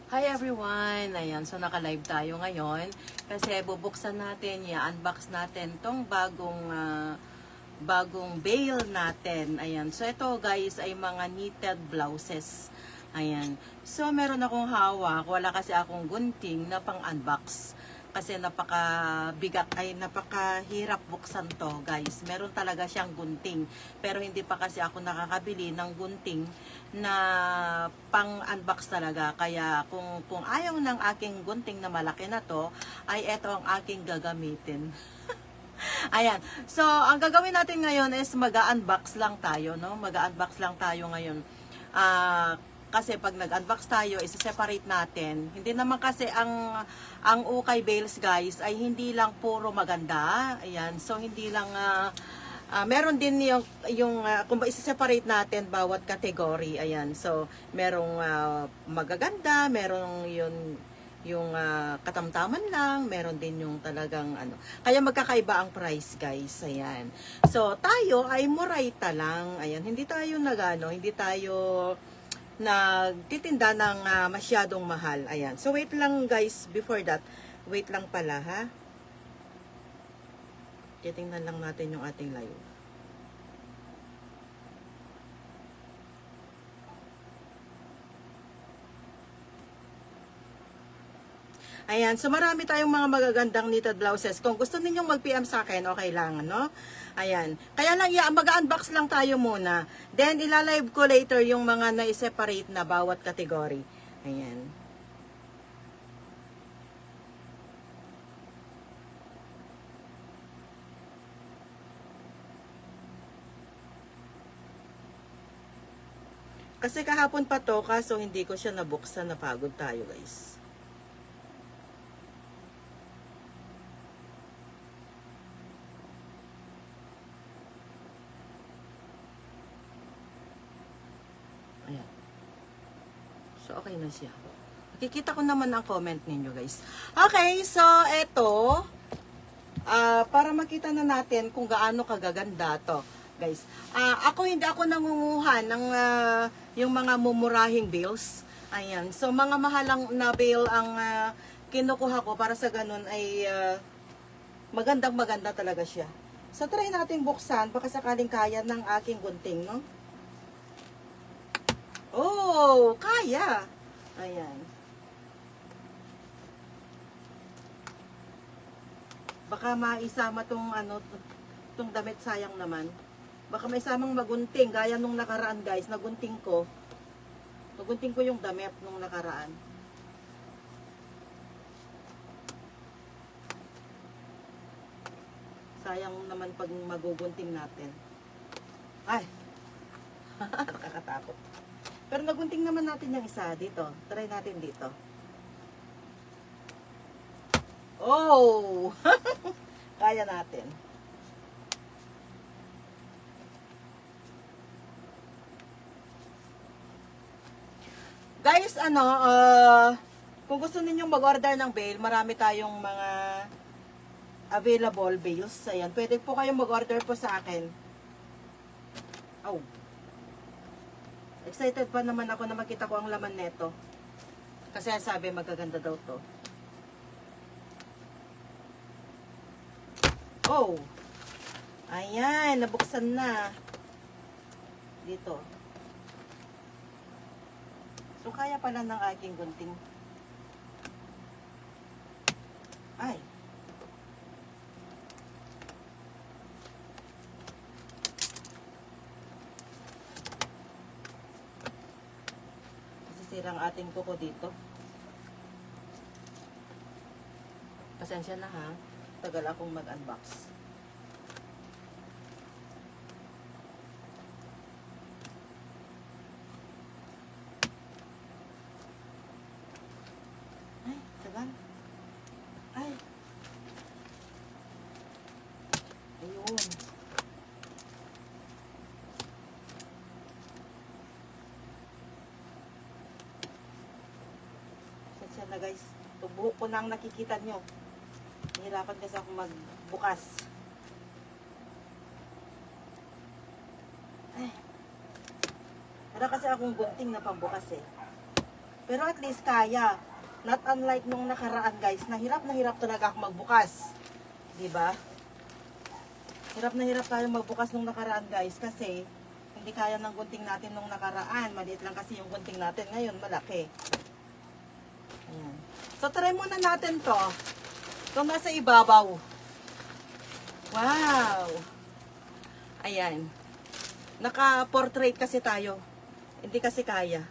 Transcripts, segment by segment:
Hi everyone! Ayan, so naka-live tayo ngayon kasi bubuksan natin, i-unbox natin tong bagong bail natin. Ayan, so ito guys ay mga knitted blouses. Ayan, so meron akong hawak, wala kasi akong gunting na pang-unbox. Kasi napakabigat ay napakahirap buksan to guys. Meron talaga siyang gunting. Pero hindi pa kasi ako nakakabili ng gunting na pang-unbox talaga. Kaya kung ayaw ng aking gunting na malaki na to, ay eto ang aking gagamitin. Ayan. So, ang gagawin natin ngayon is mag-unbox lang tayo, no? Mag-unbox lang tayo ngayon. Kasi pag nag-unbox tayo, isa-separate natin. Hindi naman kasi ang ukay bales guys ay hindi lang puro maganda. Ayan. So, hindi lang meron din yung kung isa-separate natin bawat category. Ayan. So, merong magaganda, merong yung katamtaman lang, meron din yung talagang ano. Kaya magkakaiba ang price, guys. Ayan. So, tayo ay murayta lang. Ayan, hindi tayo hindi tayo nagtitinda ng masyadong mahal. Ayan. So, wait lang, guys, before that. Wait lang pala, ha? Titingnan lang natin yung ating live. Ayan, so marami tayong mga magagandang knitted blouses. Kung gusto ninyong mag-PM sa akin, okay lang, no? Ayan. Kaya lang, mag-unbox lang tayo muna. Then, ilalive ko later yung mga na-separate na bawat category. Ayan. Kasi kahapon pa to, kaso hindi ko siya nabuksan. Napagod tayo, guys. Ayan. So, okay na siya. Nakikita ko naman ang comment ninyo, guys. Okay, so, eto. Para makita na natin kung gaano kagaganda to, guys. Hindi ako nangunguha ng yung mga mumurahing bales. Ayan. So, mga mahalang na bale ang kinukuha ko para sa ganun ay magandang maganda talaga siya. So, try natin buksan. Baka sakaling kaya ng aking gunting, no? Oh, kaya. Ayan. Baka maisama tong tong damit, sayang naman. Baka may samang magunting gaya nung nakaraan, guys, nagunting ko. Nagunting ko yung damit nung nakaraan. Sayang naman pag magugunting natin. Ay. Nakakatakot. Pero nagunting naman natin yung isa dito. Try natin dito. Oh! Kaya natin. Guys, kung gusto ninyong mag-order ng bale, marami tayong mga available bales. Ayan, pwede po kayong mag-order po sa akin. Oh. Excited pa naman ako na makita ko ang laman neto. Kasi sabi magaganda daw to. Oh. Ayan, nabuksan na. Dito. So, kaya pala ng aking gunting. Ay. Masisira ang ating kuko dito. Pasensya na ha. Tagal akong mag-unbox. Ay, tagal. Ay. Ayun. Pasensya na guys. Buhok ko na ang nakikita nyo. Nahirapan kasi ako magbukas. Ay. Wala kasi akong gunting na pambukas eh. Pero at least kaya. Not unlike nung nakaraan guys, na hirap talaga ako magbukas. Diba? Hirap na hirap tayo magbukas nung nakaraan guys kasi hindi kaya ng gunting natin nung nakaraan. Maliit lang kasi yung gunting natin. Ngayon, malaki. Ayan. So, try muna natin to. Itong nasa ibabaw. Wow! Ayan. Naka-portrait kasi tayo. Hindi kasi kaya.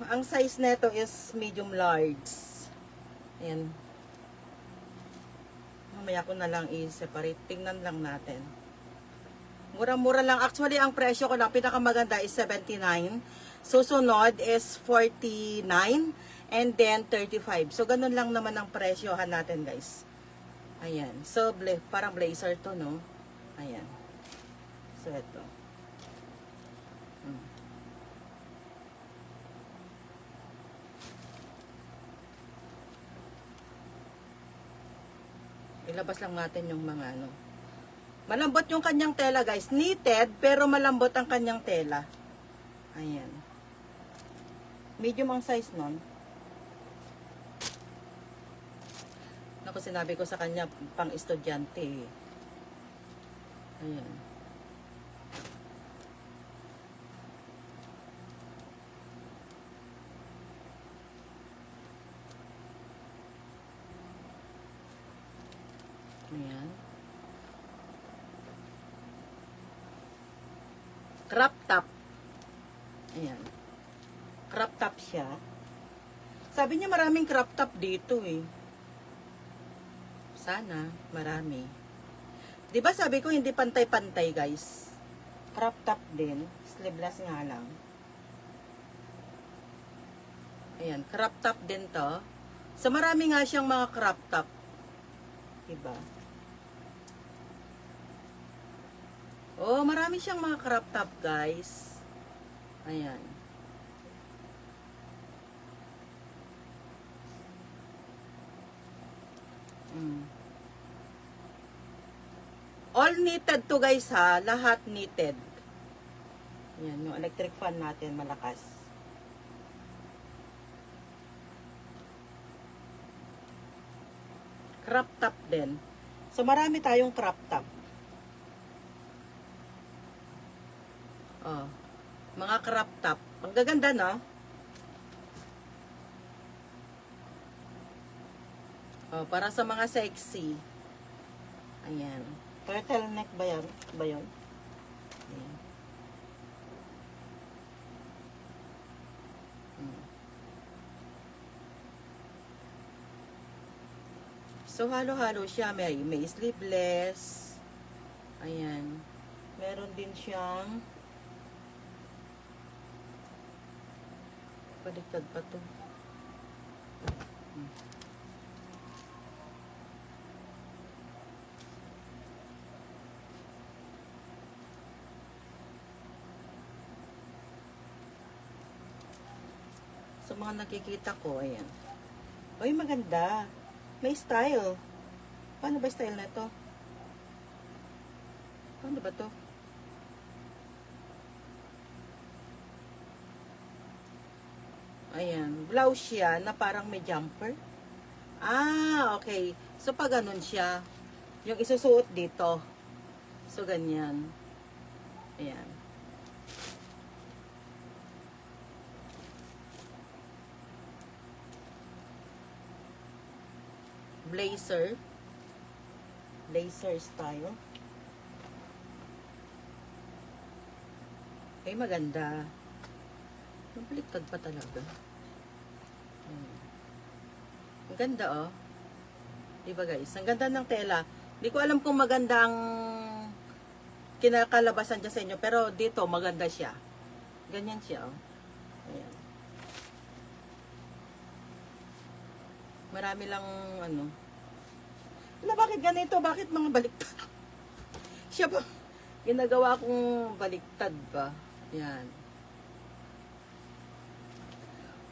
Ang size nito is medium large. Ayan. Mamaya ko na lang i-separate. Tingnan lang natin. Mura-mura lang. Actually, ang presyo ko lang, pinakamaganda is 79. Susunod is 49. And then 35. So, ganun lang naman ang presyohan natin, guys. Ayan. So, parang blazer to, no? Ayan. So, ito. Ilabas lang natin yung mga ano. Malambot yung kanyang tela, guys. Knitted, pero malambot ang kanyang tela. Ayan. Medium ang size nun. Naku, sinabi ko sa kanya, pang estudyante. Ayan. Ayan. Crop top. Ayan. Crop top siya. Sabi niya maraming crop top dito eh. Sana, marami. Diba sabi ko hindi pantay-pantay guys. Crop top din. Sleeveless nga lang. Ayan, crop top din to. So marami nga siyang mga crop top. Diba? Oh, marami siyang mga crop top, guys. Ayan. All knitted to, guys, ha. Lahat knitted. Ayan, yung electric fan natin, malakas. Crop top din. So, marami tayong crop top. Oh, mga crop top. Ang gaganda, no? Oh, para sa mga sexy. Ayan. Turtleneck ba yan? Ayan. So, halo-halo siya. May sleeveless. Ayan. Meron din siyang baliktad pa to. So, mga nakikita ko, ayan. Uy, maganda. May style. Paano ba style na to? Paano ba to? Ayan, blouse siya na parang may jumper. Ah, okay. So, pag ganun siya, yung isusuot dito. So, ganyan. Ayan. Blazer. Blazer style. Ay, maganda. Mabaliktad pa talaga. Ang ganda, oh. Diba, guys? Ang ganda ng tela. Hindi ko alam kung maganda ang kinakalabasan dyan sa inyo. Pero dito, maganda siya. Ganyan siya, oh. Ayan. Marami lang, ano. Wala, bakit ganito? Bakit mga baliktad? Siya pa. Ginagawa kong baliktad ba? Yan.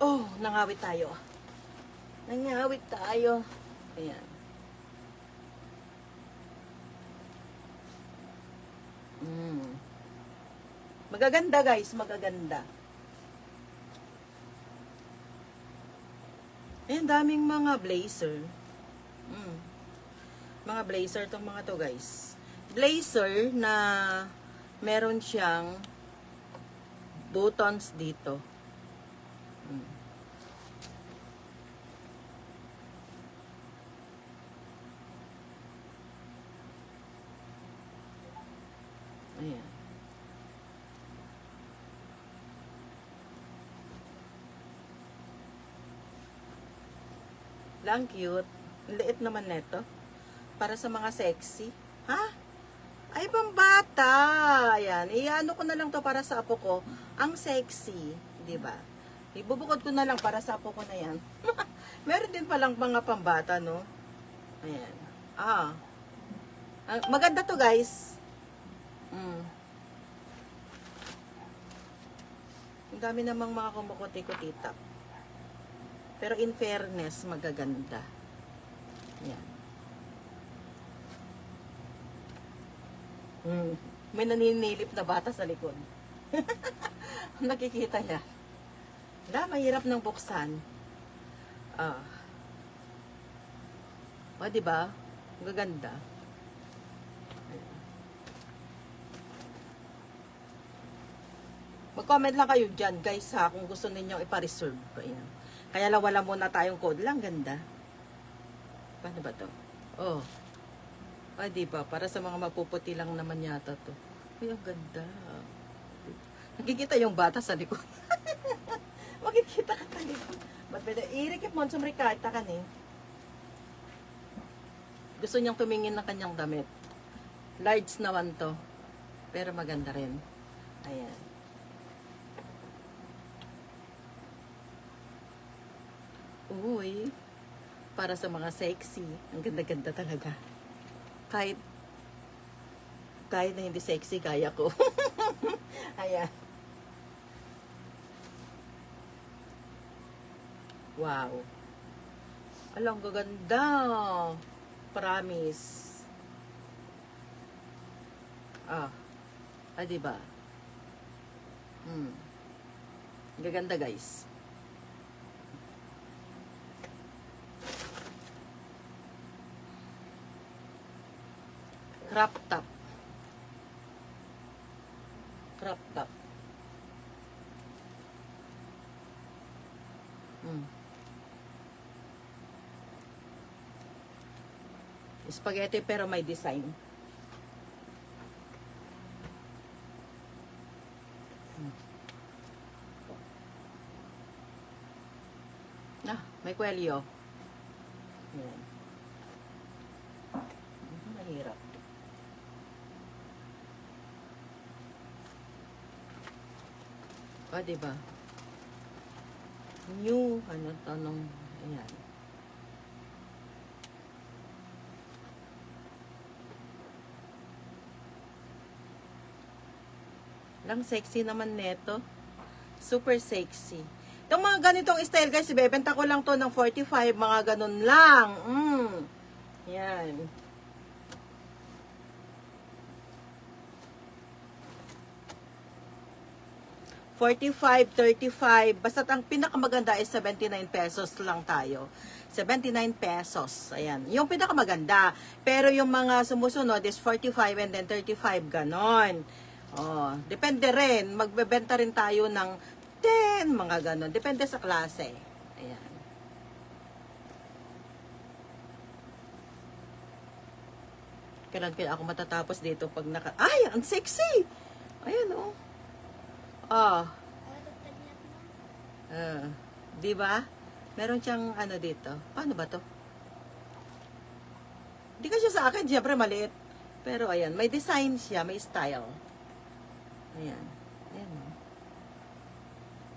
Oh, nangawit tayo. Nangawit tayo. Ayan. Magaganda, guys. Magaganda. Ayan, daming mga blazer. Mm. Mga blazer tong mga to, guys. Blazer na meron siyang buttons dito. Mm. Ayan. Lang cute. Liit naman neto. Para sa mga sexy. Ha? Ay, pambata. Ayan. Iano ko na lang to para sa apo ko. Ang sexy. Diba? Ibubukod ko na lang para sa apo ko na yan. Meron din palang mga pambata, no? Ayan. Ah. Maganda to, guys. Ang dami namang mga kumukuti-kutita. Pero in fairness, magaganda. Yan. May naninilip na bata sa likod. Nakikita niya. Mahirap ng buksan. O, diba? Magaganda. Mag-comment lang kayo dyan, guys, ha, kung gusto ninyong ipa-reserve. Ayan. Kaya lang wala muna tayong code lang. Ganda. Paano ba to? Oh. Ay, diba? Para sa mga mapuputi lang naman yata to. Ay, ang ganda. Nakikita yung bata sa likod. Makikita ka sa likod. Ba't pwede? Irikip mo, sumrikata ka ni. Gusto niyang tumingin ng kanyang damit. Large naman to. Pero maganda rin. Ayan. Uy. Para sa mga sexy. Ang ganda-ganda talaga. Kahit na hindi sexy, kaya ko. Ayan. Wow. Alam, gaganda. Promise. Diba? Gaganda, guys. Crop top. Crop top. Spaghetti pero may design. May kwelyo. Ayan. Mahirap. Diba? New, tanong, ayan. Lang sexy naman neto. Super sexy. Itong mga ganitong style, guys, ibebenta ko lang to ng 45, mga ganun lang. Yan. $45, $35, basta't ang pinakamaganda is 79 pesos lang tayo. 79 pesos. Ayan. Yung pinakamaganda. Pero yung mga sumusunod is 45 and then 35, ganon. Depende rin. Magbebenta rin tayo ng 10, mga ganon. Depende sa klase. Ayan. Kailan kaya ako matatapos dito pag Ay, ang sexy! Ayan, oh. Di ba? Meron siyang dito. Paano ba to? Hindi kasi sa akin, siyempre maliit. Pero ayan, may design siya, may style. Ayan. Ayan.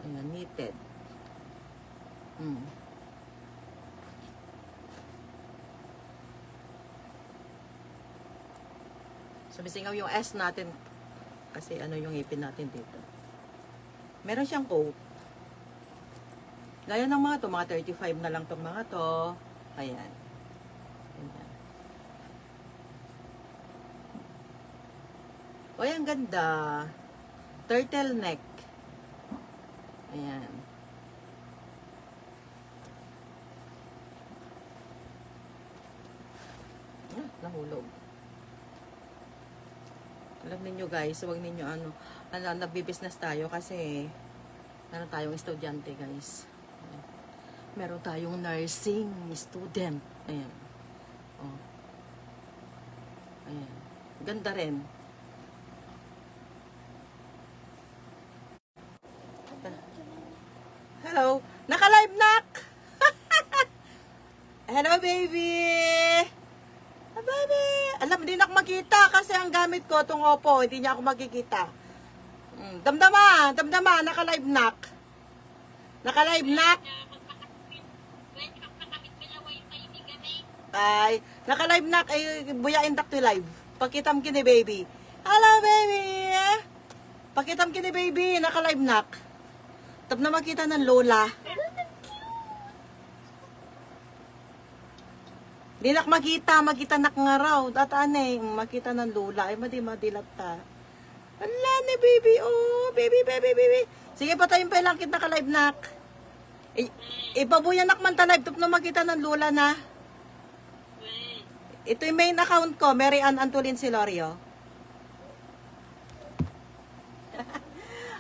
Ayan, knitted. Sumisingaw yung S natin. Kasi yung ipin natin dito. Meron siyang coat. Gaya ng mga to, mga 35 na lang tong mga to. Ayan. Ayan. Uy, ang ganda. Turtleneck. Ayan. Alam niyo guys, huwag ninyo nagbi-business tayo kasi meron tayong estudyante guys. Meron tayong nursing student. Ayan. Oh. Ayan. Ganda rin. Hello. Naka-live nak. Hello baby. Baby. Alam, hindi na ako makita kasi ang gamit ko itong Oppo. Hindi niya ako makikita. Damdama. Naka-live nak. Naka-live nak. Ay, naka-live nak. Ay, buyain tak to live. Pakitam kini baby. Hello baby. Pakitam kini baby. Naka-live nak. Tap na makita ng lola. Di nak makita nak nga raw. Tatane, makita ng lola. Ay, madilat ta. Ala ni baby, oh. Baby. Sige, patayin pa lang kita ka-live nak. Ipabuya nak man ta-live. Tup na makita ng lola na. Ito yung main account ko, Mary Ann Antolin Silorio.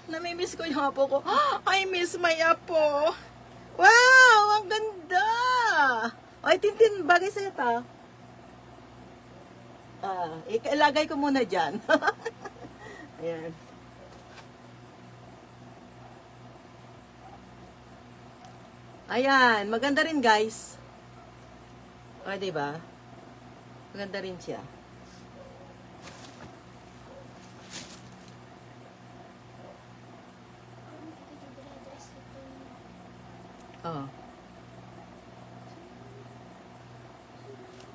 Namimiss ko yung apo ko. I miss my apo. Wow, ang ganda. Ay, Tintin, bagay sa'yo ta. Ilagay ko muna dyan. Ayan. Ayan, maganda rin guys. O, diba? Maganda rin siya. Oh.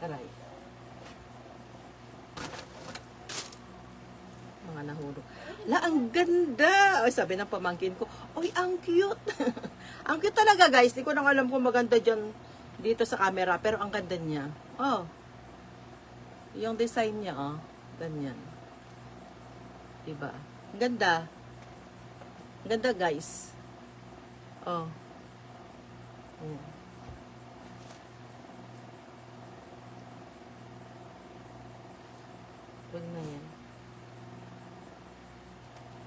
Aray. Mga nahulog. La, ang ganda! Ay, sabi ng pamangkin ko, oy, ang cute! Ang cute talaga, guys. Di ko nang alam kung maganda dyan dito sa camera, pero ang ganda niya. Oh. Yung design niya, oh. Ganyan. Diba? Ang ganda. Ang ganda, guys. Oh. Huwag na yan.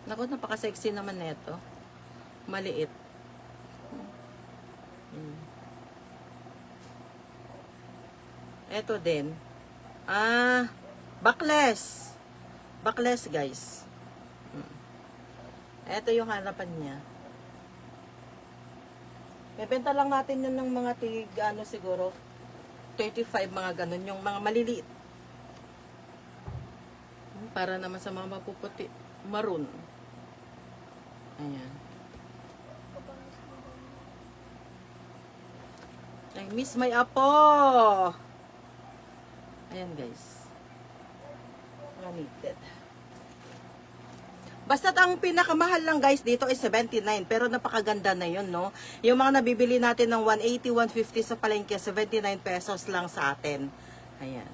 Naku, napaka-sexy naman neto. Maliit. Eto din. Backless. Backless, guys. Eto yung harapan niya. Bebenta lang natin yun ng mga siguro, 35, mga ganun. Yung mga maliliit. Para naman sa mga mapuputi. Maroon. Ayan. I miss my apo. Ayan guys. Knitted. Basta ang pinakamahal lang guys dito is 79. Pero napakaganda na yun, no? Yung mga nabibili natin ng 180, 150 sa palengke, 79 pesos lang sa atin. Ayan.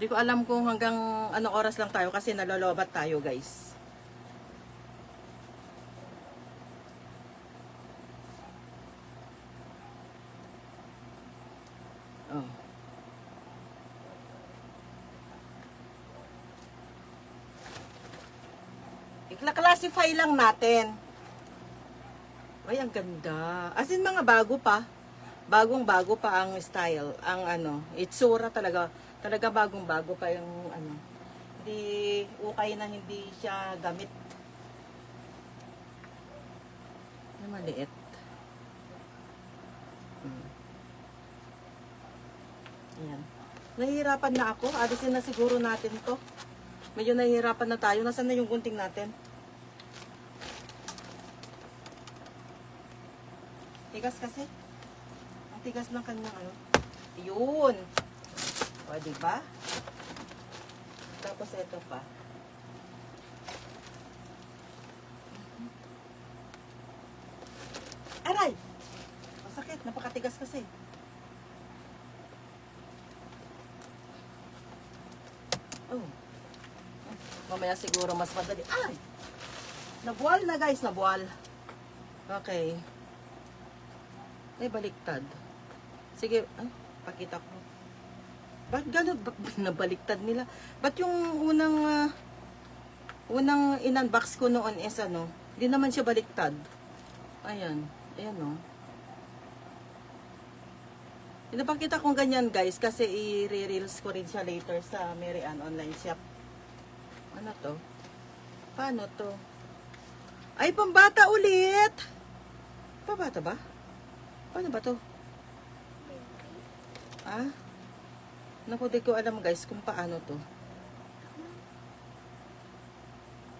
Hindi ko alam kung hanggang anong oras lang tayo kasi nalolobat tayo guys. Oh. I-classify lang natin. Ay, ang ganda. As in, mga bago pa. Bagong-bago pa ang style. Ang itsura talaga. Talaga bagong-bago pa yung Hindi ukay na hindi siya gamit. Ay, maliit. Ayan. Nahihirapan na ako. Alisin na siguro natin to. Medyo nahihirapan na tayo. Nasaan na yung gunting natin? Tigas kasi. Ang tigas ng kanyang Yun. O, diba? Tapos ito pa. Aray! Masakit. Napakatigas kasi. Oh. Mamaya siguro mas madali. Ay! Nabuwal na guys. Nabuwal. Okay. Ay, baliktad. Sige, ay, pakita ko. Ba't gano'n? Nabaliktad nila? Ba't yung unang in-unbox ko noon is ano, hindi naman siya baliktad. Ayan. Ayan o. Pinapakita kong ganyan guys kasi i-reels ko rin siya later sa Mary Ann online shop. Ano to? Paano to? Ay, pambata ulit! Pambata ba? Paano ba to? Ah? Naku, di ko alam guys kung paano to.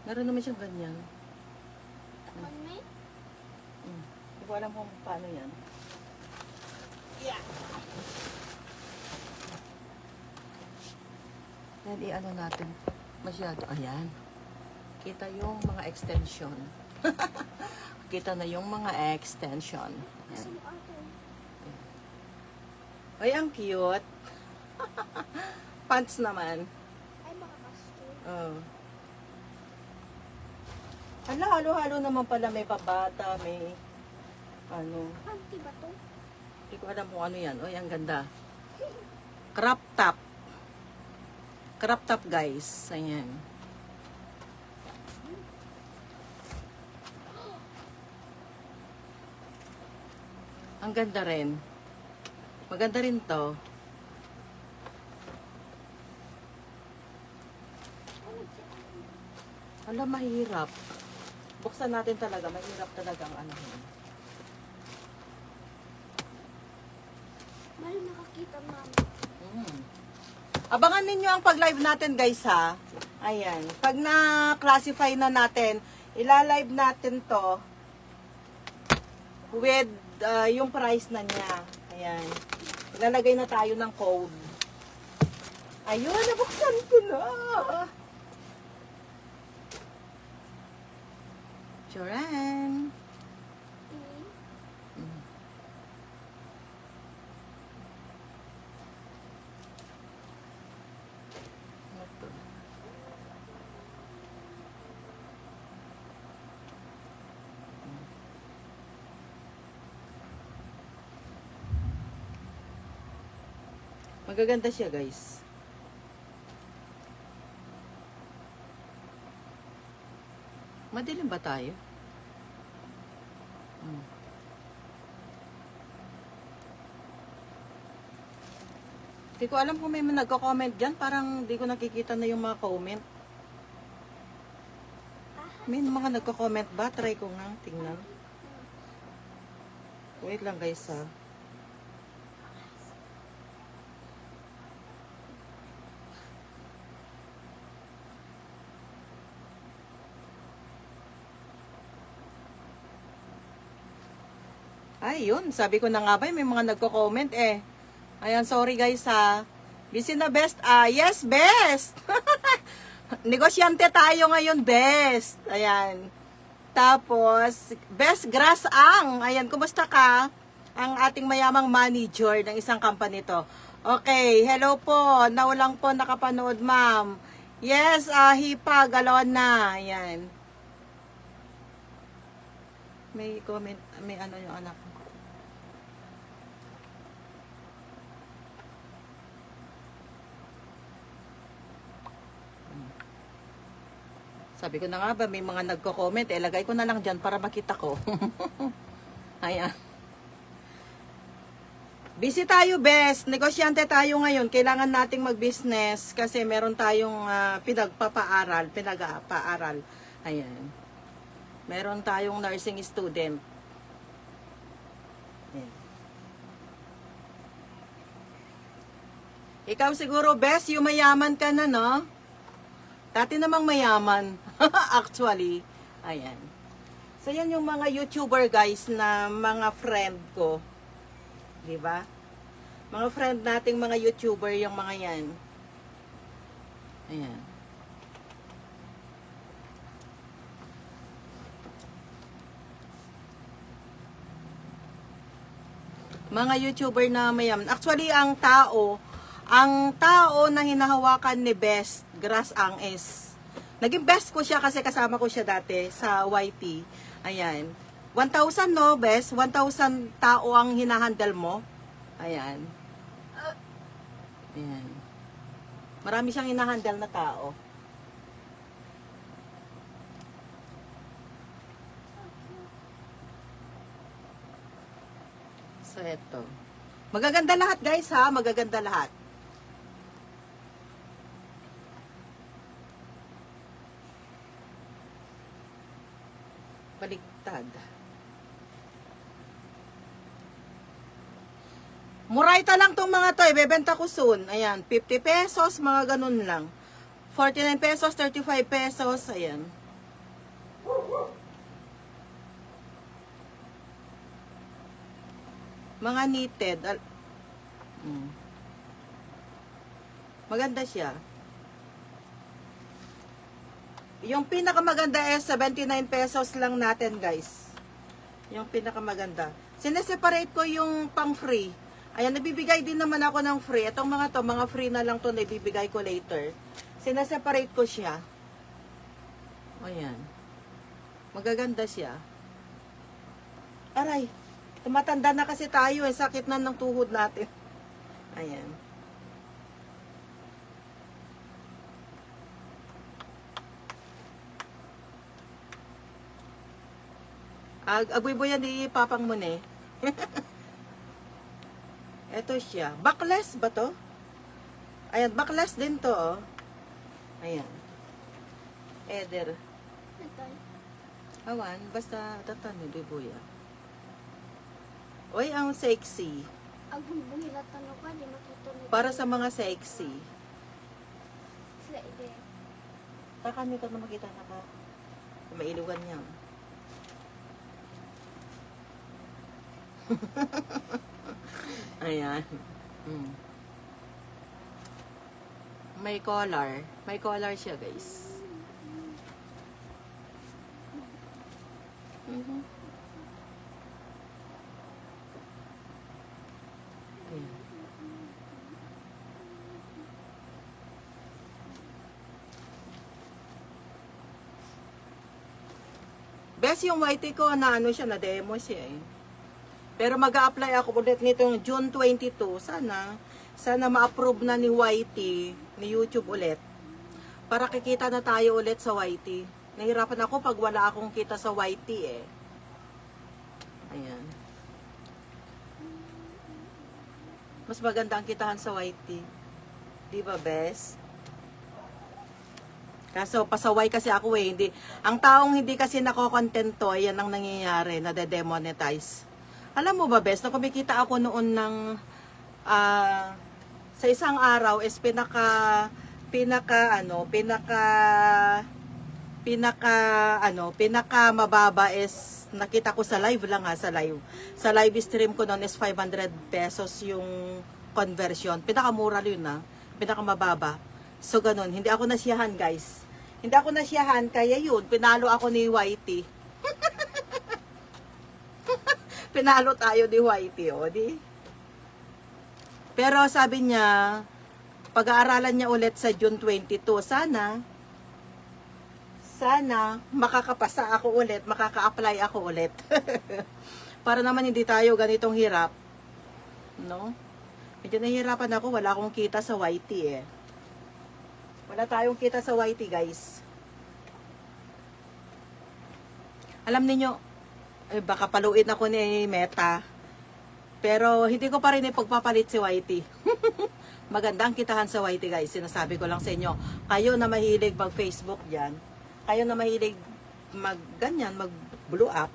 Meron naman siyang ganyan. Hindi ko alam kung paano yan. Yeah. Yan, i-ano natin. Masyado. Ayan. Kita yung mga extension. Kita na yung mga extension. Ayan. Ay, ang cute. Pants naman. Ay, baka bastos. Oh. Hala, halo-halo naman pala. May pabata, may ano. Panty ba to? Hindi ko alam kung ano yan. Oy, ang ganda. Crop top. Crop top, guys. Ayan. Ang ganda rin. Maganda rin to. Hala, mahirap. Buksan natin talaga. Mahirap talaga ang ano. Mali nakakita, ma'am. Abangan ninyo ang pag-live natin guys ha. Ayan. Pag na-classify na natin, ila-live natin to with yung price na niya. Ayan. Ilalagay na tayo ng code. Ayun, nabuksan ko na. Churan. Magaganda siya, guys. Madilim ba tayo? Hindi ko alam kung may nagko-comment dyan. Parang di ko nakikita na yung mga comment. May mga nagko-comment ba? Try ko nga. Tingnan. Wait lang, guys, ha. Ay, yun. Sabi ko na nga ba, may mga nagko-comment eh. Ayan, sorry guys ha. Busy na best. Yes, best. Negosyante tayo ngayon, best. Ayan. Tapos, best grass ang. Ayan, kumusta ka? Ang ating mayamang manager ng isang company to. Okay, hello po. Naulang po nakapanood, ma'am. Yes, Hipa, galon na. Ayan. May comment, may ano yung anak ko. Sabi ko na nga ba, may mga nagko-comment, lagay ko na lang dyan para makita ko. Ayan. Busy tayo, best. Negosyante tayo ngayon. Kailangan nating mag-business kasi meron tayong pinag-paaral. Ayan. Meron tayong nursing student. Ayan. Ikaw siguro, best, yung mayaman ka na, no? Dati namang mayaman. Actually. Ayan. So, yan yung mga YouTuber, guys, na mga friend ko. Diba? Mga friend nating mga YouTuber, yung mga yan. Ayan. Mga YouTuber na mayaman. Actually, ang tao na hinahawakan ni Best Grass Ang is, naging best ko siya kasi kasama ko siya dati sa YT. Ayan. 1,000 no, Best? 1,000 tao ang hinahandle mo. Ayan. Ayan. Marami siyang inahandle na tao. So, eto. Magaganda lahat, guys, ha? Magaganda lahat. Baliktad. Murayta lang tong mga to. Ibebenta ko soon. Ayan. 50 pesos. Mga ganun lang. 49 pesos. 35 pesos. Ayan. Mga knitted. Maganda siya. Yung pinakamaganda is 79 pesos lang natin, guys. Yung pinakamaganda. Sineseparate ko yung pang free. Ayan, nabibigay din naman ako ng free. Itong mga to, mga free na lang to, nabibigay ko later. Sineseparate ko siya. Ayan. Magaganda siya. Aray, tumatanda na kasi tayo eh. Sakit na ng tuhod natin. Ayan. Agwibo yan di papang mo ne. Ito siya. Backless ba to? Ayan, backless din to, oh. Ayan. Eder. Ito. Awan, basta tatano, di buya. Oy, ang sexy. Ang bubuhilat ano ka, di makita nito. Para sa mga sexy. Sila ide. Kami ka na makita na ka. Mailugan niya. Ayan. May collar. May collar siya, guys. Ayan. Best yung whitey ko na ano siya, na demo siya eh. Pero mag-a-apply ako ulit nitong June 22. Sana ma-approve na ni Whitey, ni YouTube ulit. Para kikita na tayo ulit sa Whitey. Nahirapan ako pag wala akong kita sa Whitey eh. Ayan. Mas maganda ang kitahan sa Whitey. Di ba, best? Kaso pasaway kasi ako eh. Hindi, ang taong hindi kasi nakokontento, ayan ang nangyayari, nade-demonetize. Alam mo ba, best, na kumikita ako noon ng sa isang araw is pinaka mababa is nakita ko sa live lang ha, sa live stream ko noon is 500 pesos yung conversion. Pinakamura yun na, pinakamababa. So ganun, hindi ako nasiyahan, guys. Hindi ako nasiyahan, kaya yun, pinalo ako ni Whitey. Pinalo tayo ni Whitey, o di? Pero sabi niya, pag-aaralan niya ulit sa June 22, sana makakapasa ako ulit, makaka-apply ako ulit. Para naman hindi tayo ganitong hirap. No? Medyo nahihirapan ako, wala akong kita sa Whitey eh. Wala tayong kita sa Whitey, guys. Alam niyo, baka paluin ako ni Meta. Pero hindi ko pa rin ipagpapalit si Whitey. Maganda ang kitahan sa Whitey, guys. Sinasabi ko lang sa inyo. Kayo na mahilig mag-Facebook dyan. Kayo na mahilig mag-ganyan, mag-blow up.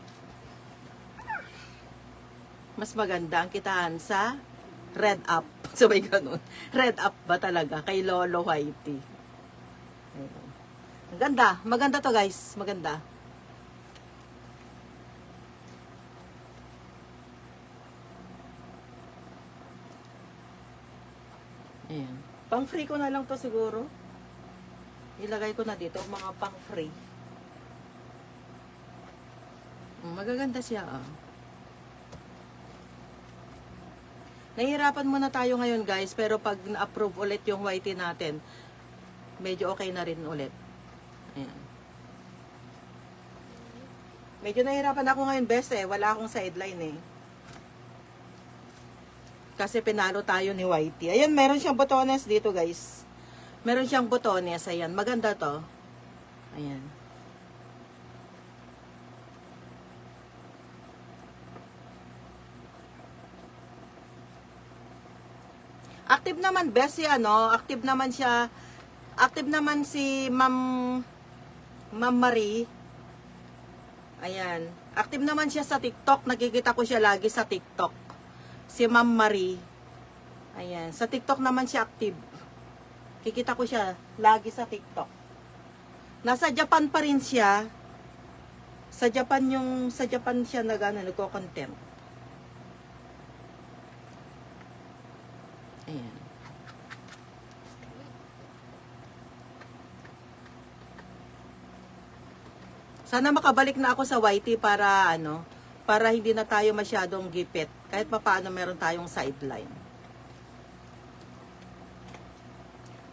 Mas maganda ang kitahan sa Red Up. Sabay ganun. Red Up ba talaga? Kay Lolo Whitey. Ang ganda. Maganda to, guys. Maganda. Ayan. Pang free ko na lang to siguro. Ilagay ko na dito mga pang free. Magaganda siya ah. Nahihirapan muna tayo ngayon, guys, pero pag na-approve ulit yung Whitey natin, medyo okay na rin ulit. Ayan. Medyo nahihirapan ako ngayon, best eh. Wala akong sideline eh. Kasi pinalo tayo ni Whitey. Ayan, meron siyang botones dito, guys. Meron siyang botones. Ayan, maganda to. Ayan. Active naman, best si ano, active naman siya. Active naman si Ma'am Marie. Ayan. Active naman siya sa TikTok. Nakikita ko siya lagi sa TikTok. Si Ma'am Marie. Ayan. Sa TikTok naman siya active. Kikita ko siya lagi sa TikTok. Nasa Japan pa rin siya. Sa Japan siya nagko-content. Ayan. Sana makabalik na ako sa YT para para hindi na tayo masyadong gipit. Kahit papaano meron tayong sideline.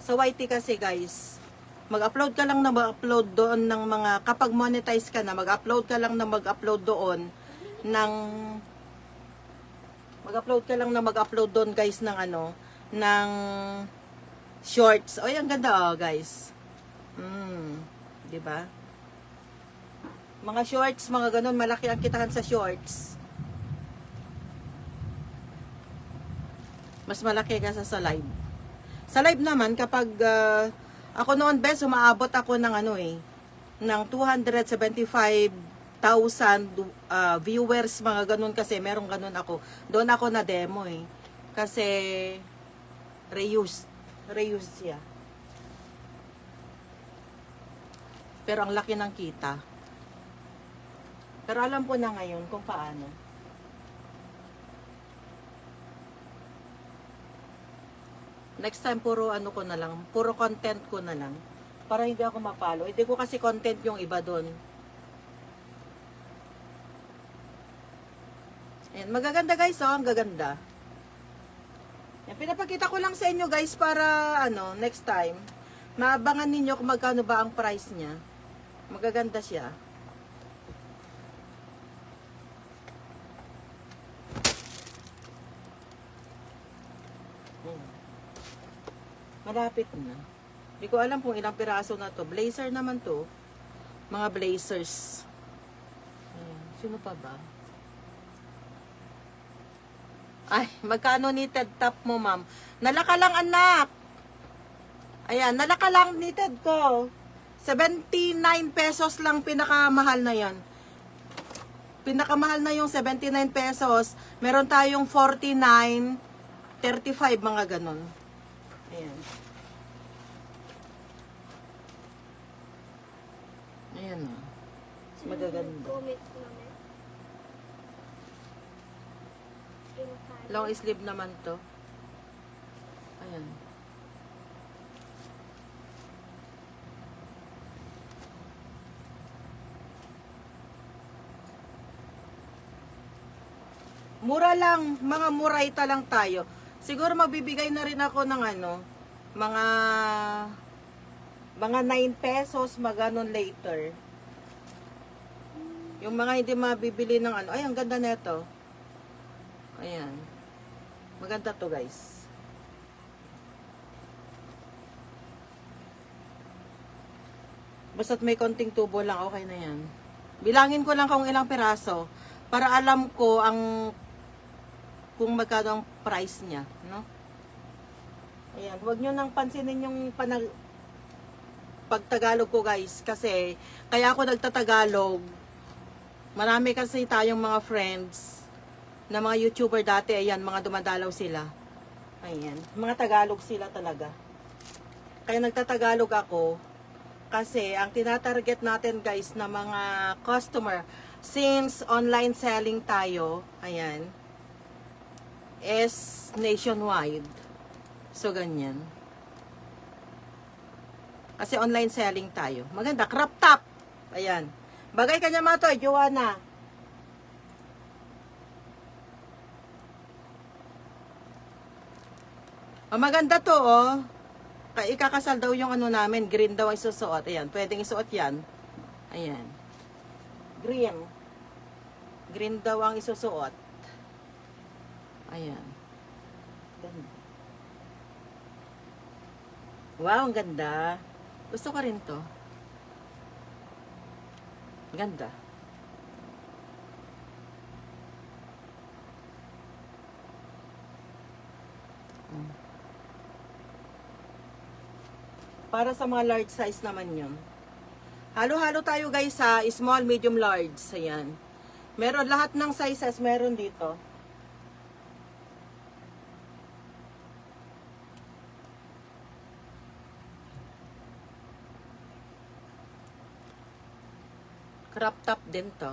Sa YT kasi guys, mag-upload ka lang na mag-upload doon ng mga, kapag monetize ka na, mag-upload ka lang na mag-upload doon ng, mag-upload ka lang na mag-upload doon guys ng ng shorts. O, ang ganda guys. Diba? Mga shorts, mga ganun, malaki ang kitahan sa shorts. Mas malaki kaysa sa live. Sa live naman, kapag ako noon, best, umaabot ako ng ng 275,000 viewers, mga ganun kasi, merong ganun ako. Doon ako na demo Kasi, reuse siya. Pero ang laki ng kita. Pero alam ko na ngayon kung paano. Next time, puro ko na lang. Puro content ko na lang. Para hindi ako mapalo. Hindi ko kasi content yung iba doon. Ayan, magaganda guys, ang gaganda. Yan, pinapakita ko lang sa inyo guys para next time, maabangan ninyo kung magkano ba ang price niya. Magaganda siya. Malapit na. Hindi ko alam kung ilang piraso na to. Blazer naman to. Mga blazers. Ayan. Sino pa ba? Ay, magkano knitted top mo, ma'am? Nalaka lang, anak. Ayan, nalaka lang knitted ko. 79 pesos lang pinakamahal na yan. Pinakamahal na yung 79 pesos. Meron tayong 49, 35, mga ganon. Ayan. Ayan o. Magaganda. Long sleeve naman to. Ayan. Mura lang. Mga murayta lang tayo. Siguro magbibigay na rin ako ng mga 9 pesos, maganon later. Yung mga hindi mabibili ng ay, ang ganda nito. Ayan. Maganda to guys. Basta't may konting tubo lang, okay na yan. Bilangin ko lang kung ilang piraso para alam ko kung magkano ang price niya, no? Ayan, huwag nyo nang pansinin yung pagtagalog ko guys, kasi kaya ako nagtatagalog. Marami kasi tayong mga friends na mga YouTuber dati, ayan, mga dumadalaw sila. Ayan, mga Tagalog sila talaga. Kaya nagtatagalog ako kasi ang tinatarget natin guys na mga customer, since online selling tayo, ayan, is nationwide. So, ganyan. Kasi online selling tayo. Maganda. Crop top. Ayan. Bagay kanya mga to, Joanna. Maganda to, oh. Ikakasal daw yung namin. Green daw ang isusuot. Ayan. Pwedeng isuot yan. Ayan. Green. Green daw ang isusuot. Ayan. Ganda. Wow, ang ganda. Gusto ko rin to. Ganda. Para sa mga large size naman yun. Halo-halo tayo guys sa small, medium, large. Ayan. Meron lahat ng sizes, meron dito. Crop top din to.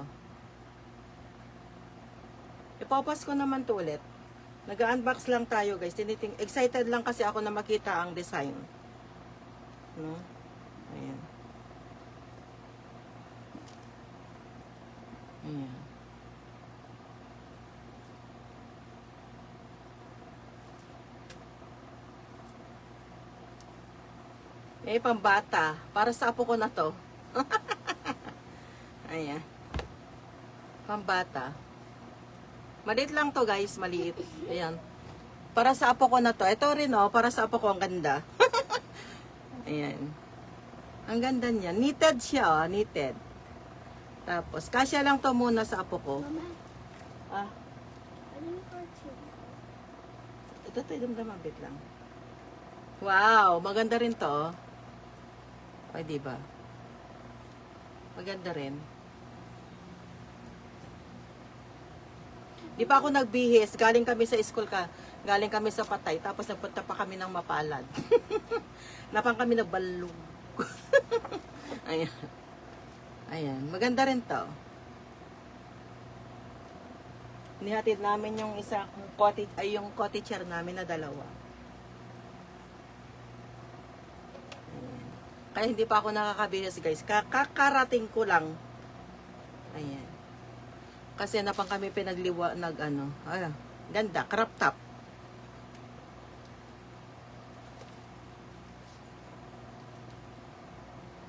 Ipopost ko naman to ulit. Nag-unbox lang tayo guys. Excited lang kasi ako na makita ang design. No? Ayan. Ayan. Pambata. Para sa apo ko na to. Ayan. Pambata. Maliit lang to guys. Maliit. Ayan. Para sa apo ko na to. Ito rin oh. Para sa apo ko. Ang ganda. Ayan. Ang ganda niya. Knitted siya oh. Knitted. Tapos, kasya lang to muna sa apo ko. Mama, Ah. ano yung cartoon? Ito damdamabit lang. Wow. Maganda rin to oh. Ay, diba? Maganda rin. Di pa ako nagbihis. Galing kami sa school ka. Galing kami sa Patay. Tapos nagpunta pa kami ng Mapalad. Napang kami nagbalog. Ayan. Ayan. Maganda rin to. Nihatid namin yung isang cottage, ay yung cottager namin na dalawa. Ayan. Kaya hindi pa ako nakakabihis guys. Kakarating ko lang. Ayan. Kasi napang kami pinagliwa ganda, crop top.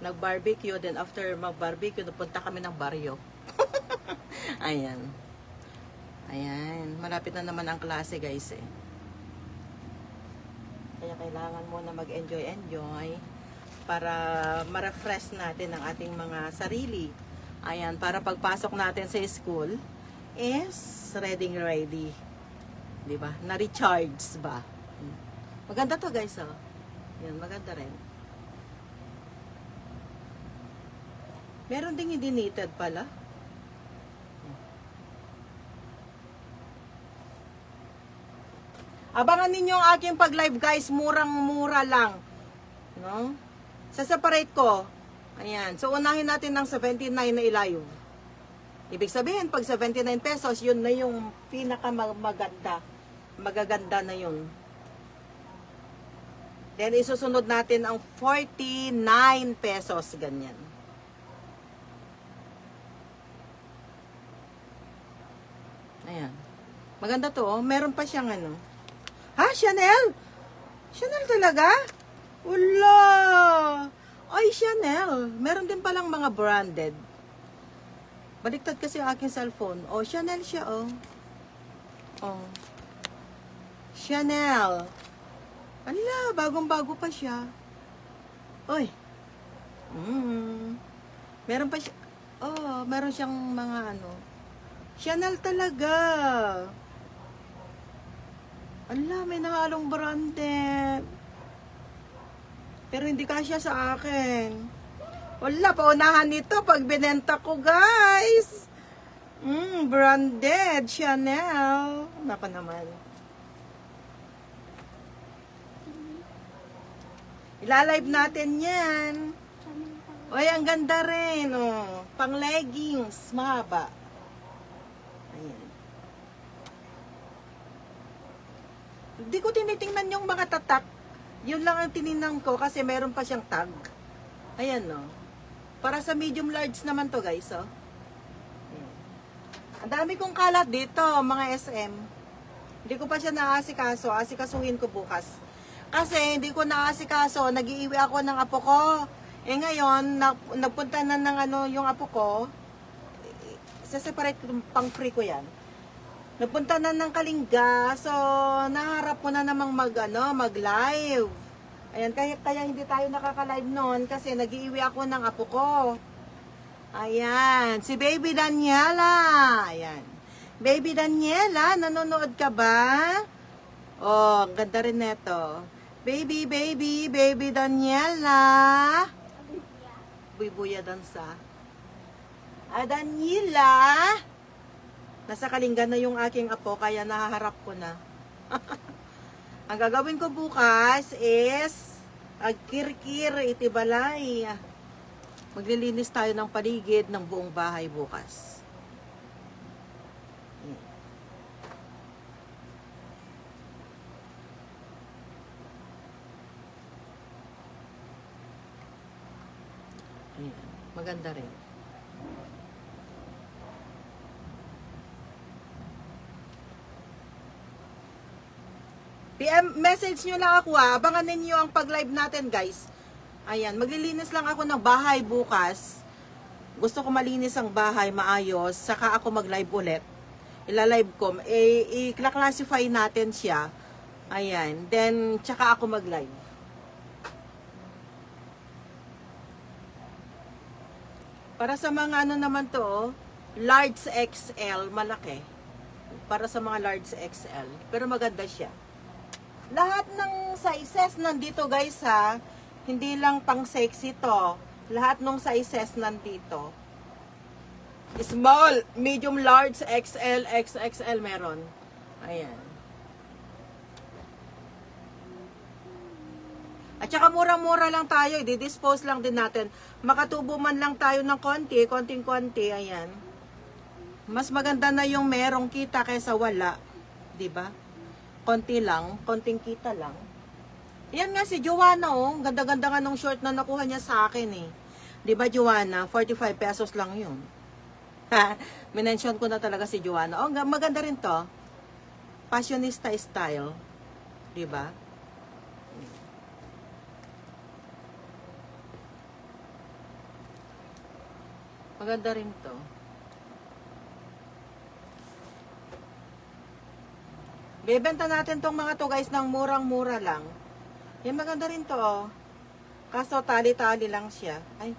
Nag-barbecue, then after mag-barbecue, napunta kami ng baryo. Ayan. Ayan. Malapit na naman ang klase, guys, eh. Kaya kailangan mo na mag-enjoy para ma-refresh natin ang ating mga sarili. Ayan, para pagpasok natin sa school is ready. 'Di ba? Na-recharge ba? Maganda to, guys, oh. Yan, maganda rin. Meron ding hindi knitted pala. Abangan ninyo ang aking pag-live, guys. Murang-mura lang. No? Sa-separate ko. Ayan. So, unahin natin ng 79 na i-live. Ibig sabihin, pag 79 pesos, yun na yung pinakamaganda. Magaganda na yun. Then, isusunod natin ang 49 pesos. Ganyan. Ayan. Maganda to, oh. Meron pa siyang ano. Ha? Chanel? Chanel talaga? Wala! Ay, Chanel. Meron din palang mga branded. Baliktad kasi ang aking cellphone. Oh, Chanel siya, oh. Oh. Chanel. Ala, bagong-bago pa siya. Oy. Meron pa siya. Oh, meron siyang mga ano. Chanel talaga. Ala, may nahalong branded. Pero hindi kasya sa akin. Wala, paunahan nito pag binenta ko, guys. Branded, Chanel. Naka naman. Ilalive natin yan. Oy, ang ganda rin, oh. Pang leggings, mahaba. Ayan. Hindi ko tinitingnan yung mga tatak. Yun lang ang tininang ko kasi meron pa siyang tag. Ayan, no. Para sa medium large naman to, guys, oh. Ayan. Ang dami kong kalat dito, mga SM. Hindi ko pa siya naasikaso. Asikasuhin ko bukas. Kasi hindi ko naasikaso. Nag-iiwi ako ng apo ko. Eh ngayon, nagpunta na ng ano yung apo ko. Separate ko, pang free ko yan. Napunta na ng Kalinga. So, naharap ko na namang mag-live. Ayan, kaya hindi tayo nakaka-live noon kasi nag-iiwi ako ng apo ko. Ayan, si Baby Daniela. Ayan. Baby Daniela, nanonood ka ba? Oh, ang ganda rin neto. Baby Daniela. Buya dansa. Daniela. Nasa Kalinga na yung aking apo, kaya nahaharap ko na. Ang gagawin ko bukas is agkirkir itibalay. Maglilinis tayo ng paligid ng buong bahay bukas. Ayan. Maganda rin. PM, message nyo lang ako abangan ninyo ang pag-live natin guys. Ayan, maglilinis lang ako ng bahay bukas. Gusto ko malinis ang bahay, maayos, saka ako mag-live ulit. Ila-live ko, i-classify natin siya. Ayan, then tsaka ako mag-live. Para sa mga ano naman to, large XL, malaki. Para sa mga large XL, pero maganda siya. Lahat ng sizes nandito guys ha. Hindi lang pang sexy to. Lahat ng sizes nandito. Small, medium, large, XL, XXL meron. Ayan. At saka murang-mura lang tayo. I-dispose lang din natin. Makatubo man lang tayo ng konti, konting-konti. Ayan. Mas maganda na yung merong kita kaysa wala. 'Di ba? Konti lang, konting kita lang. Yan nga si Joanna, oh. Ganda-ganda nga nung short na nakuha niya sa akin, eh. Di ba, Joanna? 45 pesos lang yun. Minention ko na talaga si Joanna. Oh, maganda rin to. Fashionista style. Di ba? Maganda rin to. Bebenta natin tong mga to guys ng murang-mura lang. Yan maganda rin to oh. Kaso tali-tali lang siya. Ay,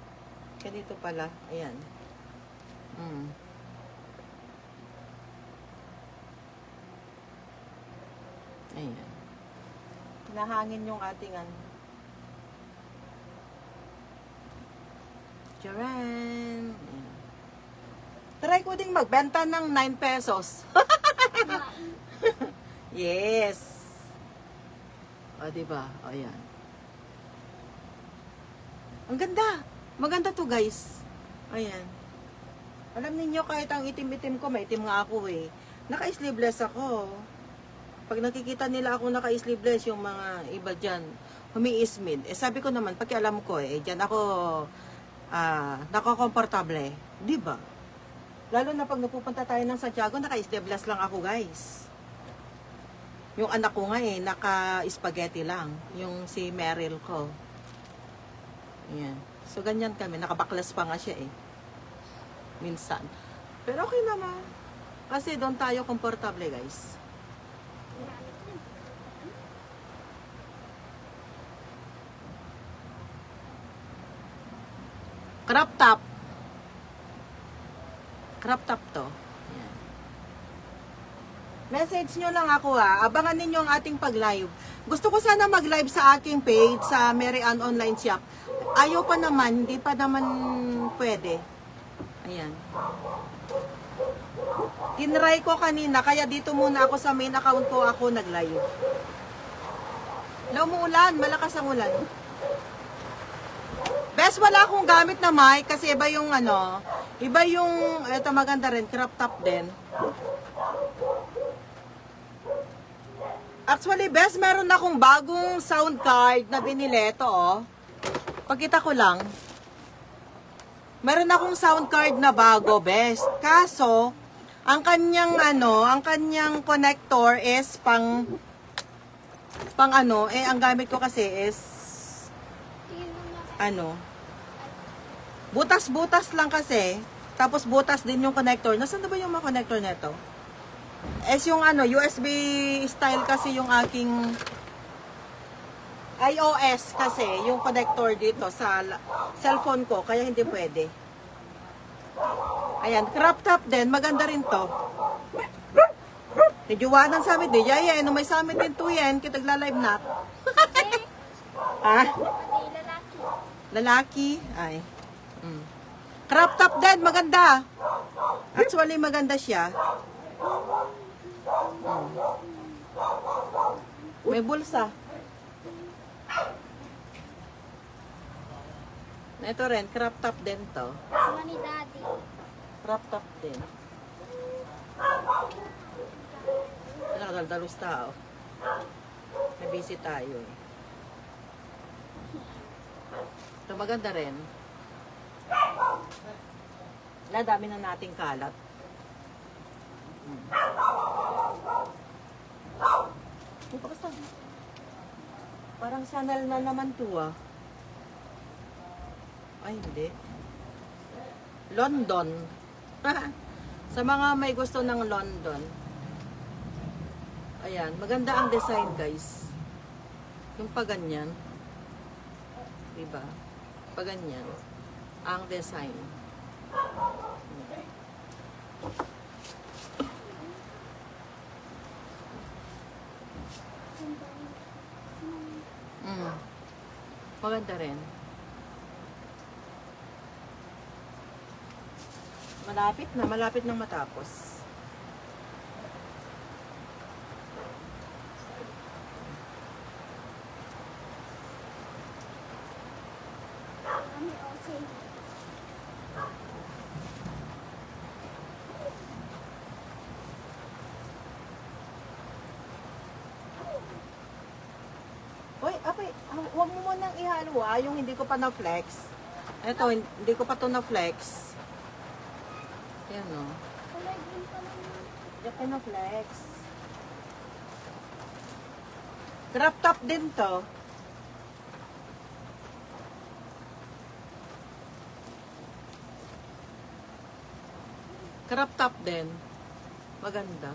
ganito pala. Ayan. Ayan. Nahangin yung ating ano. Charan! Ayan. Try ko ding magbenta ng 9 pesos. Yes. O, diba? O, yan. Ang ganda. Maganda to, guys. Ayan. Alam niyo kahit ang itim-itim ko, may itim nga ako eh. Naka-sleeveless ako. Pag nakikita nila ako naka-sleeveless, yung mga iba dyan, humiismid. Eh, sabi ko naman, pakialam ko eh, dyan ako, nakakomportable. Diba? Lalo na pag napupunta tayo ng Santiago, naka-sleeveless lang ako, guys. Yung anak ko nga eh, naka-spaghetti lang. Yung si Meryl ko. Ayan. So, ganyan kami. Nakabaklas pa nga siya eh. Minsan. Pero okay naman. Kasi doon tayo komportable, guys. Crop top. Crop top to. Ayan. Message nyo lang ako abangan ninyo ang ating pag-live. Gusto ko sana mag-live sa aking page, sa Mary Ann Online Shop. Ayaw pa naman, hindi pa naman pwede. Ayan. Tinry ko kanina, kaya dito muna ako sa main account ko ako nag-live. Umuulan, malakas ang ulan. Best, wala akong gamit na mic kasi iba yung ano, iba yung, eto maganda rin, crop top din. Actually, best, meron akong bagong sound card na binili. Ito, oh. Pagkita ko lang. Meron akong sound card na bago, best. Kaso, ang kanyang, ang kanyang connector is pang ang gamit ko kasi is, butas-butas lang kasi. Tapos butas din yung connector. Nasaan na ba yung mga connector nito? Es yung ano, USB style kasi yung aking iOS kasi, yung connector dito sa cellphone ko, kaya hindi pwede. Ayan, crop top din, maganda rin to. Nijuwanan sa amin, di yaya, no may summit din to yan, kitagla-live na. Ha? Pati lalaki. Lalaki? Ay. Crop top din, maganda. Actually, maganda siya. May bulsa. Ito rin, crop top din to. Mga ni daddy. Crop top din. Nakadaldalos tao. May busy tayo eh. Ito maganda rin. Wala, dami na nating kalat. Basta, parang Chanel na naman to ah. Ay, hindi. London. Sa mga may gusto ng London. Ayan, maganda ang design guys. Yung paganyan. Diba? Paganyan. Ang design. Maganda rin. Malapit na matapos. Kami okay. Hoy, apay, huwag mo munang ihalo yung hindi ko pa na-flex. Ito, hindi ko pa to na-flex. Ayan o. Kulay green pa lang yun. Hindi ko na-flex. Crop top din to. Crop top din. Maganda.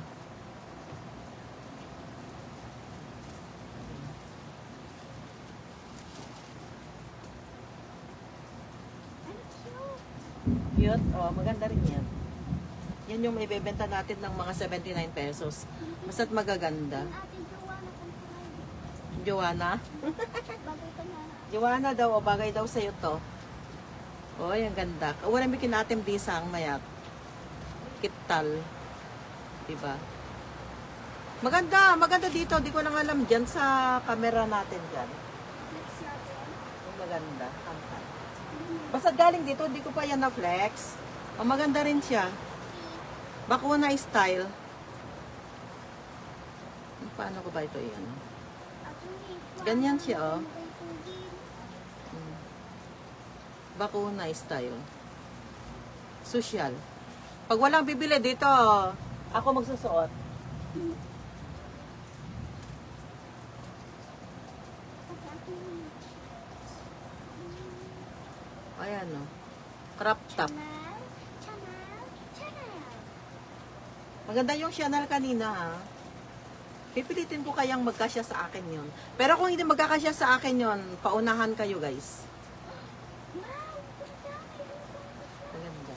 Ang cute. Cute. Oh, maganda rin yan. Yan yung may bebenta natin ng mga 79 pesos. Basta't magaganda. Ang ating Joanna kung kulay. Joanna? Bagay ka na. Joanna daw, o bagay daw sa'yo to. Oh, ang ganda. Wala bikin natin disang mayat. Kital. Diba? Maganda dito. Di ko lang alam dyan sa camera natin dyan. Next natin. Yung maganda. Angkat. Basta galing dito, di ko pa yan na-flex. O, maganda rin siya. Bakuna style. Paano ko ba ito yan? Actually, Ganyan siya, oh. kulay green. Bakuna style. Social. Pag walang bibili dito, ako magsusuot. Ayan o. Crop top. Chanel, Chanel, Chanel. Maganda yung Chanel kanina ha. Pipilitin ko kayang magkasya sa akin yon. Pero kung hindi magkakasya sa akin yon, paunahan kayo guys. Wow, ganda. Maganda.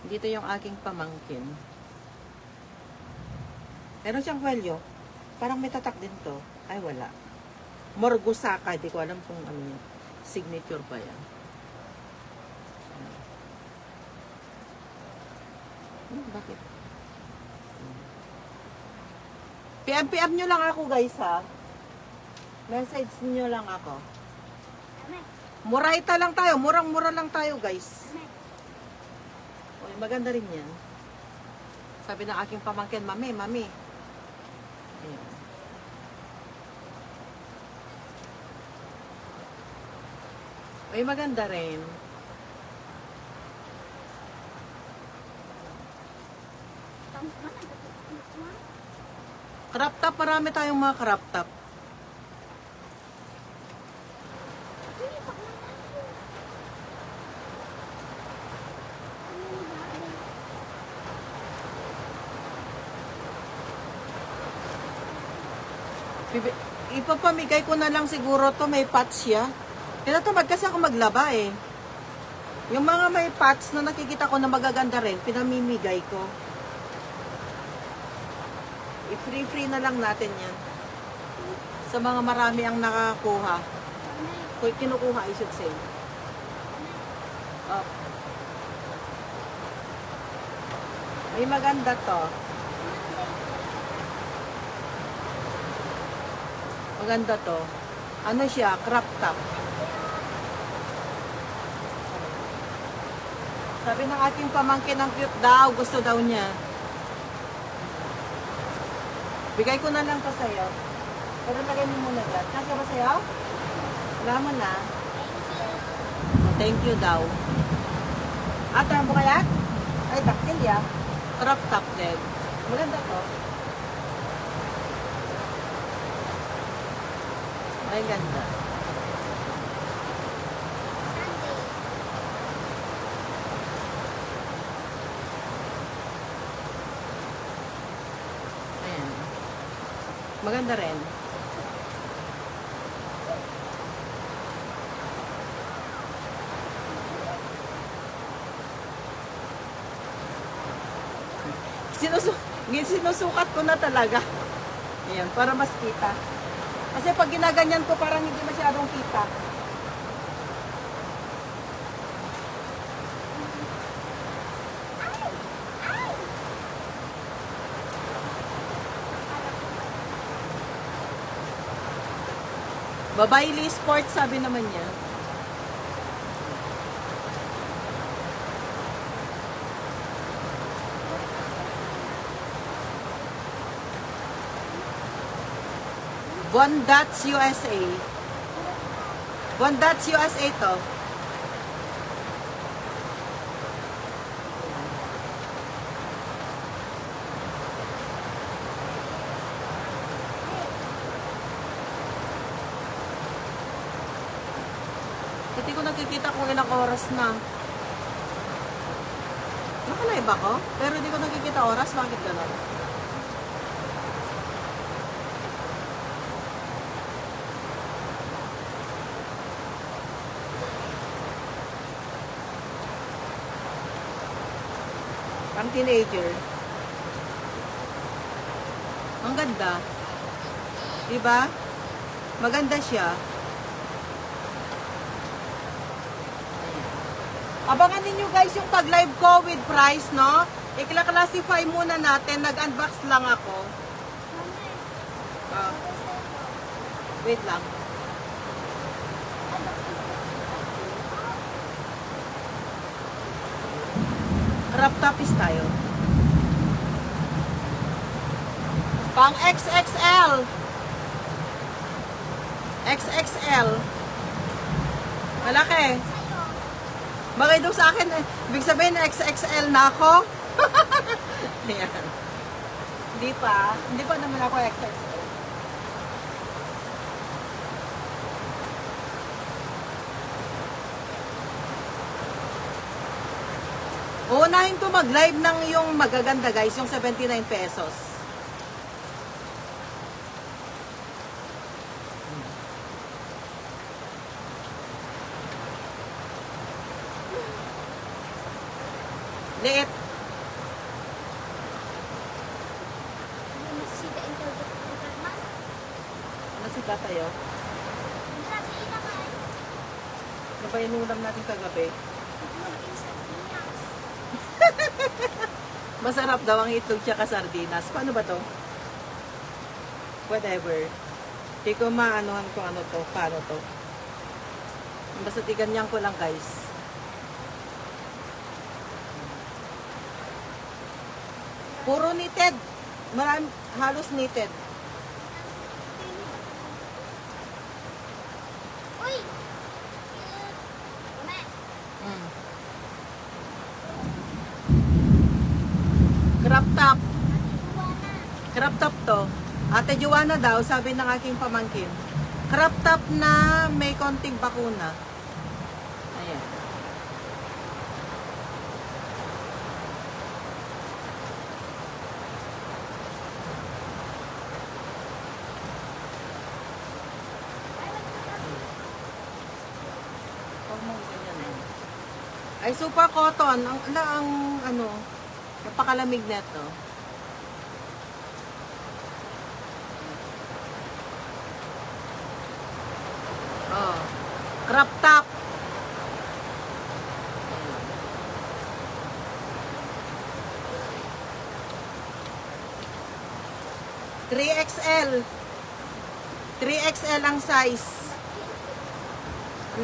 Dito yung aking pamangkin. Meron siyang kwelyo. Parang may tatak din to. Ay, wala. Morgusaka. Hindi ko alam kung ano yun. Signature ba yan? Bakit? PM nyo lang ako guys ha. Message nyo lang ako. Ame, Muraita lang tayo. Murang-mura lang tayo guys. ame. Uy, maganda rin yan. Sabi ng aking pamangkin, mami. Ayan. Uy, maganda rin. Tama ka na, dapat mo. Crop top, marami tayong mga crop top. Uy, pag naman. Ipapamigay ko na lang siguro to, may patch siya. Tinatamad kasi ako maglaba eh. Yung mga may patch na nakikita ko na magaganda rin, pinamimigay ko. I-free na lang natin yan. Sa mga marami ang nakakuha. Kinukuha, I should say. Oh. Ay, maganda to. Maganda to. Ano siya? Crop top. Sabi ng ating pamangkin ang cute daw. Gusto daw niya. Bigay ko na lang to sa'yo. Pero lagay mo muna dyan. Kasya ba sa'yo? Wala mo na. Thank you daw. Ata mo kaya? Ay, daktil ya. Crop top din. Maganda to. Ay, ganda. Ayan. Maganda rin. Sinusukat ko na talaga. Ayan, para mas kita. Kasi pag ginaganyan ko, parang hindi masyadong kita. Babaili Sports, sabi naman niya. Bondats USA. Bondats USA to. Hindi ko nakikita kung ilang oras na. Nakalive ako, pero hindi ko nakikita oras. Bakit gano'n? Pang teenager. Ang ganda. Diba? Maganda siya. Abangan ninyo guys yung pag-live ko with price, no? I-classify muna natin. Nag-unbox lang ako. Wait lang. Crop topis tayo. Pang XXL. XXL. Malaki. Bagay daw sa akin, ibig sabihin XXL na ako. Ayan. Hindi pa naman ako XXL. Uunahin ko mag-live ng yung magaganda guys, yung 79 pesos. Liit. Ano si tayo? Ano ba inulam natin kagabi? Masarap daw ang itlog tsaka sardinas. Paano ba to? Whatever. Hindi ko maanuhan kung ano to. Paano to? Basta tiganyan ko lang guys. Puro knitted. Marami, halos knitted. Uy! Crop top. Crop top to. Ate Joanna daw, sabi ng aking pamangkin. Crop top na may konting bakuna. Ayan. Ay, super cotton. Ang ano, napakalamig neto. Oh, crop top. 3XL. 3XL ang size.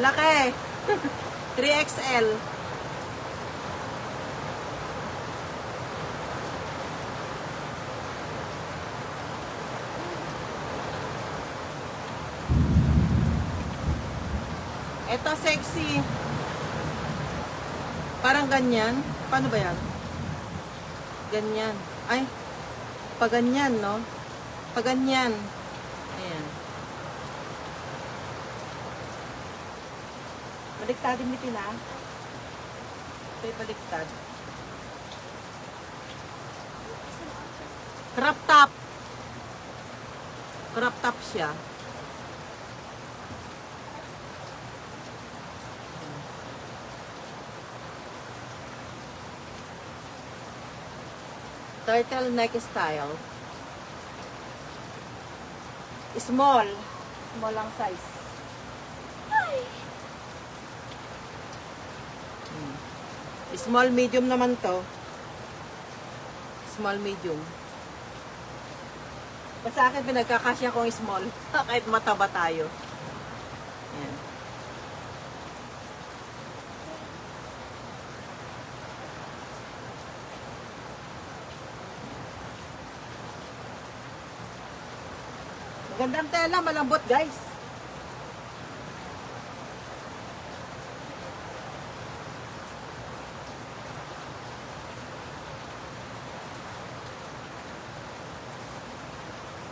Laki. 3XL. Ito sexy. Parang ganyan. Paano ba yan? Ganyan. Ay, paganyan, no? Paganyan. Ayan. Baliktad din bitin, ha? Ito'y baliktad. Crop top. Crop top siya. Turtleneck style. Small. Small ang size. Small, medium naman to. Small, medium. Sa akin, pinagkakasya kong small. Kahit mataba tayo. Ayan. Magandang tela, malambot guys.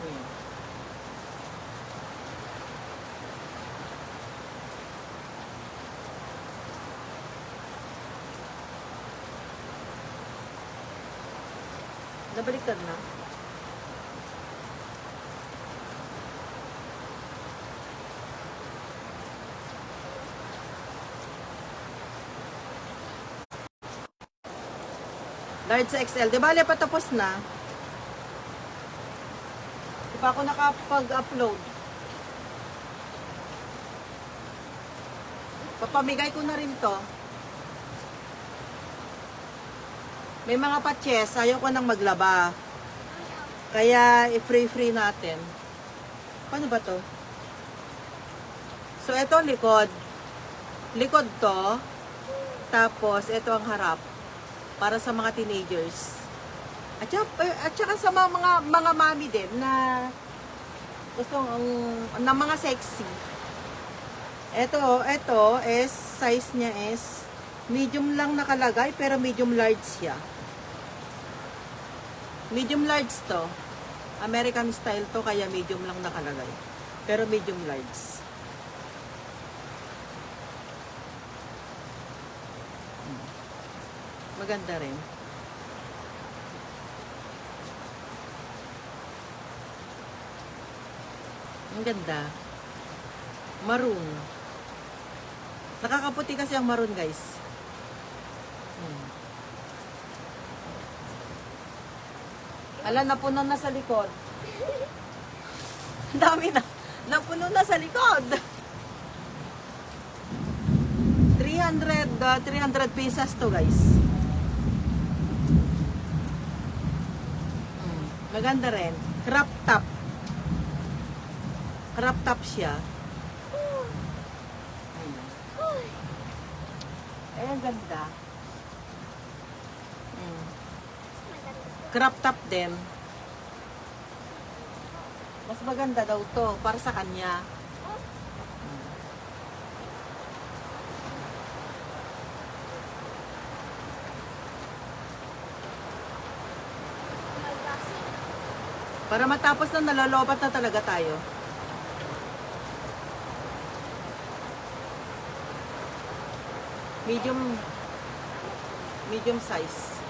Ayan. Nabaliktad na. Large XL. Di ba, patapos na? Di pa ako nakapag-upload. Papamigay ko na rin to. May mga patches, ayaw ko nang maglaba. Kaya, i-free natin. Paano ba to? So, ito likod. Likod to. Tapos, ito ang harap. Para sa mga teenagers. At saka sa mga mami din na gusto ng mga sexy. Ito is size niya is medium lang nakalagay pero medium large siya. Medium large to. American style to kaya medium lang nakalagay. Pero medium large. Maganda rin. Ang ganda. Maroon. Nakakaputi kasi ang maroon, guys. Ala, napuno na sa likod. Ang dami na. Napuno na sa likod. 300 pesos to, guys. Maganda rin. Crop top. Crop top siya. Ay, ang ganda. Crop top din. Mas maganda daw to para sa kanya. Para matapos na nalolobat na talaga tayo. Medium size.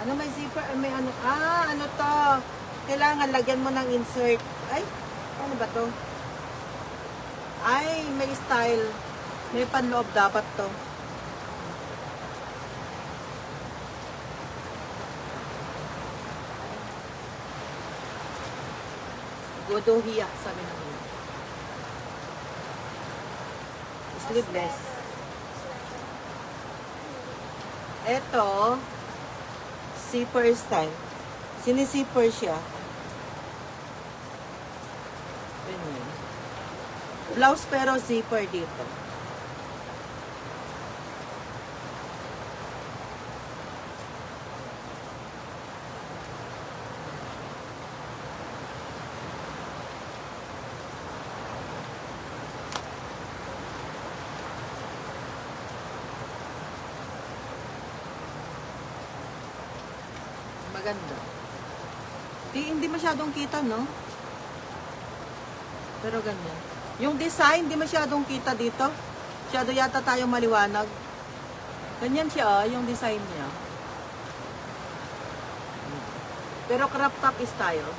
Ano may zipper? May ano? Ah, ano to? Kailangan lagyan mo ng insert. Ay, ano ba to? Ay, may style. May panloob dapat to. Godohiya, sabi naman. Sleeveless. Ito, zipper style. Sinizipper siya. Ganyan. Blouse pero zipper dito. Maganda. Hindi masyadong kita, no? Pero ganyan. Yung design, di masyadong kita dito. Masyado yata tayo maliwanag. Ganyan siya, yung design niya. Pero crop top style.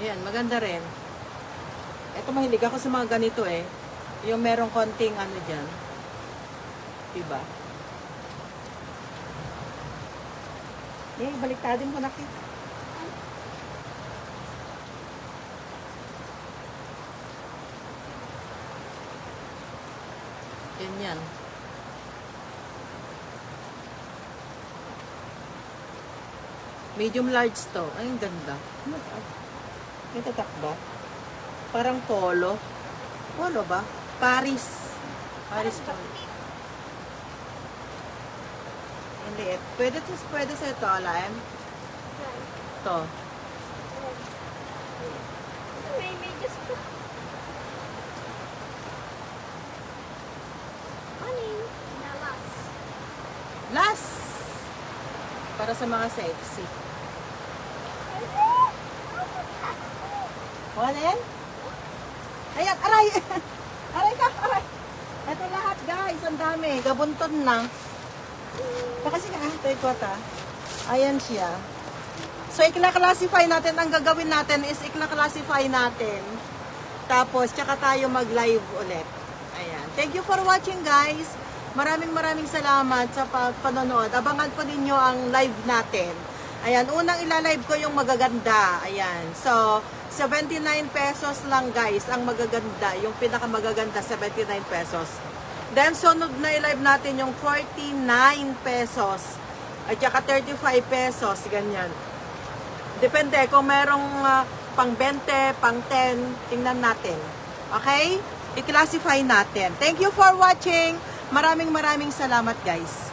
Yan, maganda rin. Ito mahilig ako sa mga ganito eh. Yung merong konting ano dyan. Diba? Eh, baliktadin ko nakita. Ganyan. Medium large to. Ay, ang ganda. May tatak ba? Parang polo. Polo ba? Paris. Paris polo. Ang liit. Pwede sa ito, alam? Ito. May medyas pa. Aling na last. Last! Para sa mga sexy. Kuhanin? Ayan, aray! Aray ka, aray! Ito lahat guys, ang dami. Gabunton na. Kasi nga, ito ikot ah. Ayan siya. So, ikla-classify natin. Ang gagawin natin is ikla-classify natin. Tapos, tsaka tayo mag-live ulit. Ayan. Thank you for watching guys. Maraming salamat sa panonood. Abangan po ninyo ang live natin. Ayan, unang ilalive ko yung magaganda. Ayan. So, 79 pesos lang guys ang magaganda. Yung pinakamagaganda, 79 pesos. Then, sunod na i-live natin yung 49 pesos. At saka 35 pesos. Ganyan. Depende kung merong pang 20, pang 10. Tingnan natin. Okay? I-classify natin. Thank you for watching. Maraming salamat guys.